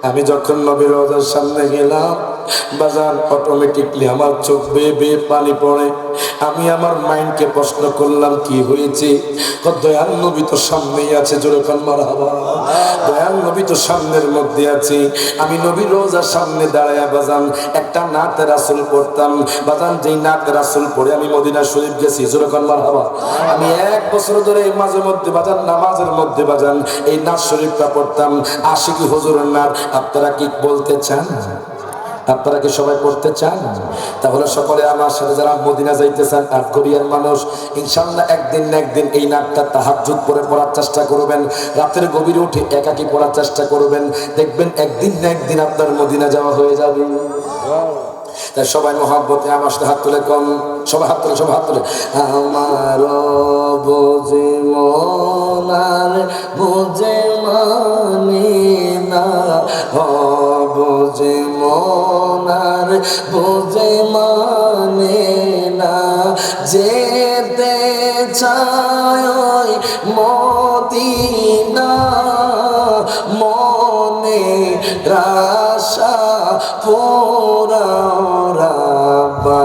আমি যখন নবীর রওজার সামনে গেলাম বাজান, অটোমেটিকলি আমার চোখ বেয়ে বেয়ে পানি পড়ে। আমি আমার মাইন্ডকে প্রশ্ন করলাম কি হয়েছে? দয়াল নবী তো সামনেই আছে, জোরে কান মারহাবা। দয়াল নবী তো সামনের মধ্যে আছে। আমি নবীর রওজার সামনে দাঁড়ায়া বাজান একটা নাতে রাসূল পড়তাম বাজান, যেই নাতে রাসূল পড়ে আমি মদিনা শরীফ গেছি, জোরে কান মারহাবা। আমি 1 বছর ধরে মাঝে মধ্যে বাজান নামাজের মধ্যে বাজান এই নাত শরীফটা পড়তাম, আশিকি হুজুরের নাত। আপনারা কি বলতে চান? আপনারা কি সবাই পড়তে চান? তাহলে সকলে আমার সাথে যারা মদিনা যাইতে চান, আটঘরিয়ার মানুষ, ইনশাআল্লাহ একদিন না একদিন এই নাটটা তাহাজ্জুদ করে পড়ার চেষ্টা করবেন, রাতের গভীরে উঠে একাকী পড়ার চেষ্টা করবেন, দেখবেন একদিন না একদিন আপনার মদিনা যাওয়া হয়ে যাবে। তাই সবাই মহব্বতে আমার সাথে হাত তুলে কম, সবাই হাত তুলে, সবাই হাত তুলে। আমার বুঝে মনার বুঝে মানে না, বুঝে মনার বুঝে মানে না, যেতে চায় ওই মদিনা, মনে রাশা পোরা রাবা।